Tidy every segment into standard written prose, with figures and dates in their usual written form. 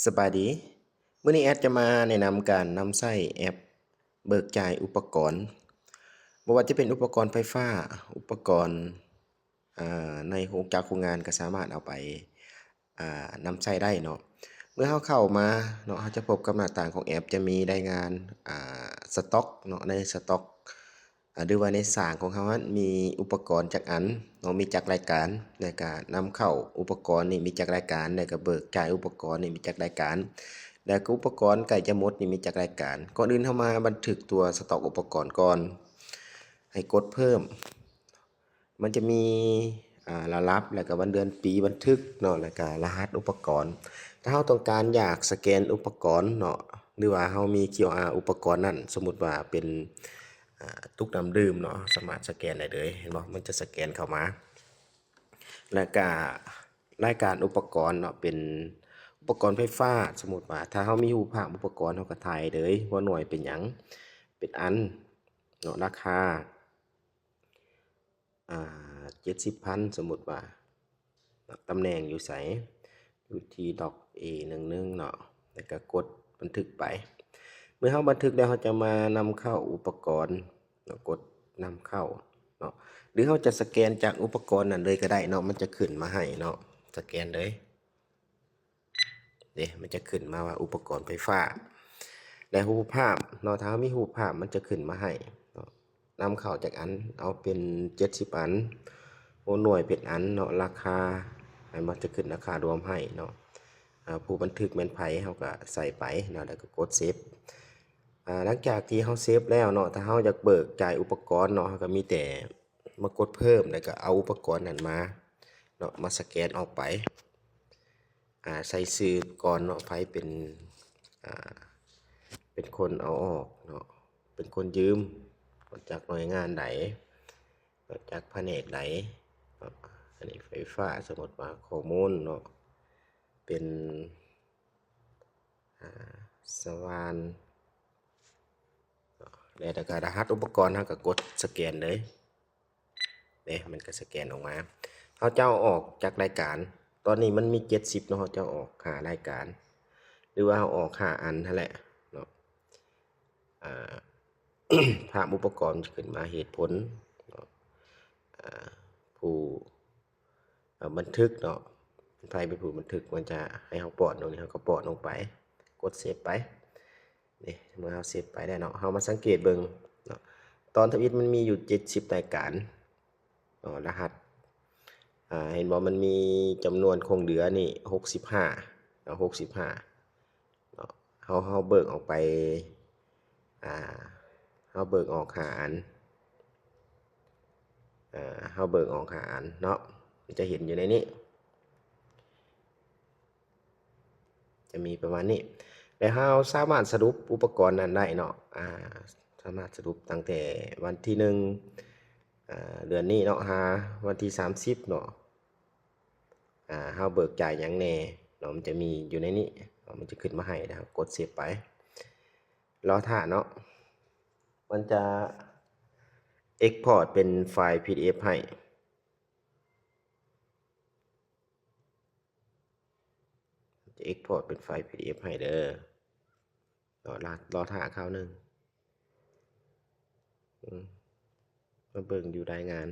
สบายดีมื้อนี้แอดจะมาแนะนำการนำใช้แอปเบิกจ่ายอุปกรณ์บ่ว่าจะเป็นอุปกรณ์ไฟฟ้าอุปกรณ์ในโรงงานก็สามารถเอาไปนำใช้ได้เนาะเมื่อเราเข้ามาเนาะเราจะพบกับหน้าต่างของแอปจะมีรายงานสต็อกเนาะในสต็อกหรือว่าในสร้างของเรานั้นมีอุปกรณ์จักอันเนาะมีจักรายการแล้วก็นำเข้าอุปกรณ์นี่มีจักรายการแล้วก็เบิกจ่ายอุปกรณ์นี่มีจักรายการ แล้วก็อุปกรณ์ใกล้จะหมดนี่มีจักรายการก่อนอื่นเข้ามาบันทึกตัวสต็อกอุปกรณ์ก่อนให้กดเพิ่มมันจะมีรายรับแล้วก็วันเดือนปีบันทึกเนาะแล้วก็รหัสอุปกรณ์ถ้าเราต้องการอยากสแกนอุปกรณ์เนาะหรือว่าเรามี QR อุปกรณ์นั้นสมมุติว่าเป็นตุกน้ำดื่มเนาะสามารถสแกนได้เลยเห็นบ่มันจะสแกนเข้ามาแล้วก็รายการอุปกรณ์เนาะเป็นอุปกรณ์ไฟฟ้าสมมุติว่าถ้าเรามีรูปภาพอุปกรณ์เราก็ถ่ายเลยว่าหน่วยเป็นหยังเป็นอันเนาะราคา70,000สมมุติว่าตำแหน่งอยู่ไสอยู่ที่ดอก A11 เนาะแล้วก็กดบันทึกไปเมื่อเราบันทึกแล้วเราจะมานำเข้าอุปกรณ์เนาะกดนำเข้าเนาะหรือเราจะสแกนจากอุปกรณ์นั้นเลยก็ได้เนาะมันจะขึ้นมาให้เนาะสแกนเลยมันจะขึ้นมาว่าอุปกรณ์ไฟฟ้าและรูปภาพเนาะถ้ามีรูปภาพมันจะขึ้นมาให้นำเข้าจากอันเอาเป็น70อันหน่วยเป็นอันเนาะราคามันจะขึ้นราคารวมให้เนาะผู้บันทึกแม่นไผเฮาก็ใส่ไปเนาะแล้วก็กดเซฟหลังจากที่เฮาเซฟแล้วเนาะถ้าเฮาอยากเบิกจ่ายอุปกรณ์เนาะเฮาก็มีแต่มากดเพิ่มแล้วก็เอาอุปกรณ์นั้นมาเนาะมาสแกนออกไปใส่ชื่อก่อนเนาะไผเป็นคนเอาออกเนาะเป็นคนยืมจากหน่วยงานใดจากแผนกใดอันนี้ไฟฟ้าสมมุติว่าข้อมูลเนาะเป็นสว่านแล้วก็รหัสอุปกรณ์เราก็กดสแกนเลยมันก็สแกนออกมาเขาเจ้าออกจากรายการตอนนี้มันมี70เนาะเขาเจ้าออกหารายการหรือว่าเขาออกหาอันนั่นแหละเนาะภาพอุปกรณ์ขึ้นมาเหตุผลผู้บันทึกเนาะใครเป็นผู้บันทึกมันจะให้เขาปลดตรงนี้เขาก็ปลดลงไปกดเซฟไปนี่เมื่อเราเซฟไปได้เนาะเรามาสังเกตเบิ่งเนาะตอนทวิตมันมีอยู่70รายการรหัสเห็นบอกมันมีจำนวนคงเหลือนี่65เนาะ65เนาะเขาเบิกออกไปเขาเบิกออกหาอันเขาเบิกออกหาอันเนาะจะเห็นอยู่ในนี้จะมีประมาณนี้แล้วเราสามารถสรุปอุปกรณ์นั้นได้เนาะสามารถสรุปตั้งแต่วันที่1เดือนนี้เนาะหาวันที่30เนาะเราเบิกจ่ายอย่างแน่เนาะมันจะมีอยู่ในนี้มันจะขึ้นมาให้นะครับกดเซฟไปรอท่าเนาะมันจะ Export เป็นไฟล์ PDF ให้จะ Export เป็นไฟล์ PDF ให้เด้อรอท่าคราวนึงมาเบิ่งอยู่รายงาน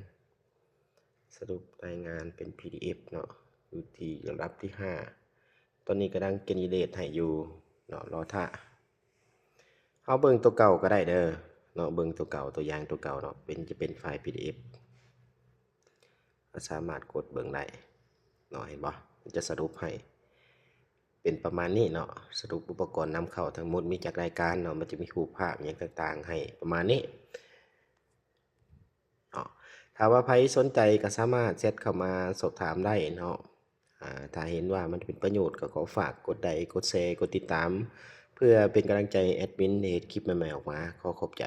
สรุปรายงานเป็น PDF เนาะอยู่ที่ระดับที่5ตอนนี้กำลังเจเนเรตให้อยู่เนาะรอท่าเอาเบิ่งตัวเก่าก็ได้เด้อเนาะเบิ่งตัวเก่าตัวอย่างตัวเก่าเนาะจะเป็นไฟล์ PDF สามารถกดเบิ่งได้เนาะเห็นบ่มันจะสรุปให้เป็นประมาณนี้เนาะสรุปอุปกรณ์นำเข้าทั้งหมดมีจากรายการเนาะมันจะมีรูปภาพอย่างต่างๆให้ประมาณนี้ถ้าว่าใครสนใจก็สามารถแชทเข้ามาสอบถามได้เนาะถ้าเห็นว่ามันเป็นประโยชน์ก็ขอฝากกดไลค์กดแชร์กดติดตามเพื่อเป็นกำลังใจแอดมินในคลิปใหม่ๆออกมาขอขอบใจ